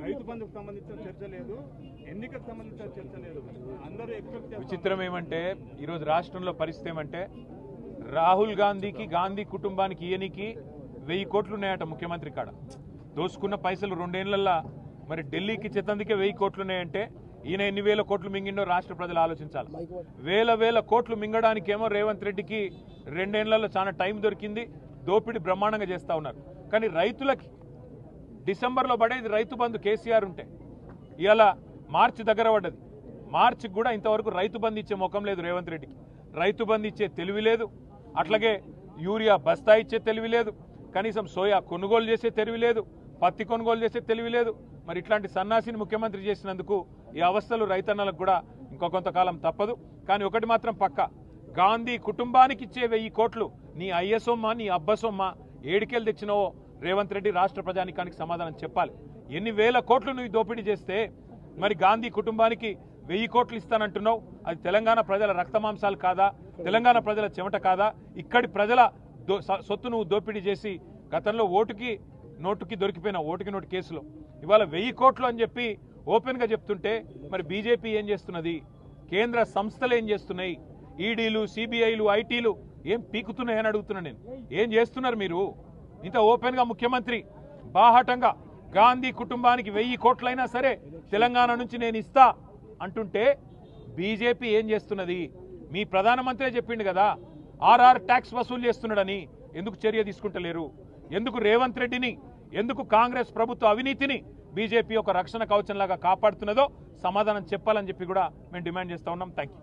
రైతు బంధుకు సంబంధించిన చర్చ లేదు, ఎన్నికకు సంబంధించిన చర్చ లేదు. అందరూ ఎక్స్పెక్ట్ చేస్తారు. విచిత్రం ఏమంటే ఈరోజు రాష్ట్రంలో పరిస్థితి ఏమంటే రాహుల్ గాంధీకి గాంధీ కుటుంబానికి ఈయనికి 1000 కోట్లు ఉన్నాయట ముఖ్యమంత్రి కాడ. దోసుకున్న పైసలు 2 ఏళ్లలో మరి ఢిల్లీకి చెత్తందుకే 1000 కోట్లు ఉన్నాయంటే ఈయన ఎన్ని వేల కోట్లు మింగిండో రాష్ట్ర ప్రజలు ఆలోచించాలి. వేల కోట్లు మింగడానికేమో రేవంత్ రెడ్డికి 2 ఏళ్లలో చాలా టైం దొరికింది. దోపిడీ బ్రహ్మాండంగా చేస్తూ ఉన్నారు. కానీ రైతులకి డిసెంబర్లో పడేది రైతు బంధు కేసీఆర్ ఉంటే ఇలా మార్చి దగ్గర పడ్డది. మార్చికి కూడా ఇంతవరకు రైతు బంధు ఇచ్చే ముఖం లేదు రేవంత్ రెడ్డికి. రైతు బంధు ఇచ్చే తెలివి లేదు, అట్లాగే యూరియా బస్తా ఇచ్చే తెలివి లేదు, కనీసం సోయా కొనుగోలు చేసే తెలివి లేదు, పత్తి కొనుగోలు చేసే తెలివి లేదు. మరి ఇట్లాంటి సన్నాసిని ముఖ్యమంత్రి చేసినందుకు ఈ అవస్థలు రైతన్నలకు కూడా ఇంకో కొంతకాలం తప్పదు. కానీ ఒకటి మాత్రం పక్క, గాంధీ కుటుంబానికి ఇచ్చే 1000 కోట్లు నీ అయ్య సొమ్మ నీ అబ్బ సొమ్మ ఏడికెళ్ళి తెచ్చినావో రేవంత్ రెడ్డి రాష్ట్ర ప్రజానికానికి సమాధానం చెప్పాలి. ఎన్ని వేల కోట్లు నువ్వు దోపిడీ చేస్తే మరి గాంధీ కుటుంబానికి 1000 కోట్లు ఇస్తానంటున్నావు. అది తెలంగాణ ప్రజల రక్తమాంసాలు కాదా? తెలంగాణ ప్రజల చెమట కాదా? ఇక్కడి ప్రజల సొత్తు నువ్వు దోపిడీ చేసి గతంలో నోటుకి దొరికిపోయిన ఓటుకి నోటు కేసులో ఇవాళ 1000 కోట్లు అని చెప్పి ఓపెన్గా చెప్తుంటే మరి బీజేపీ ఏం చేస్తున్నది? కేంద్ర సంస్థలు ఏం చేస్తున్నాయి? ఈడీలు, సిబిఐలు, ఐటీలు ఏం పీకుతున్నాయని అడుగుతున్నా నేను. ఏం చేస్తున్నారు మీరు? ఇంత ఓపెన్గా ముఖ్యమంత్రి బాహాటంగా గాంధీ కుటుంబానికి 1000 కోట్లైనా సరే తెలంగాణ నుంచి నేను ఇస్తా అంటుంటే బీజేపీ ఏం చేస్తున్నది? మీ ప్రధానమంత్రి చెప్పిండు కదా ఆర్ఆర్ ట్యాక్స్ వసూలు చేస్తున్నాడని. ఎందుకు చర్య తీసుకుంటలేరు? ఎందుకు రేవంత్ రెడ్డిని, ఎందుకు కాంగ్రెస్ ప్రభుత్వ అవినీతిని బీజేపీ ఒక రక్షణ కవచంలాగా కాపాడుతున్నదో సమాధానం చెప్పాలని చెప్పి కూడా మేము డిమాండ్ చేస్తా ఉన్నాం. Thank you.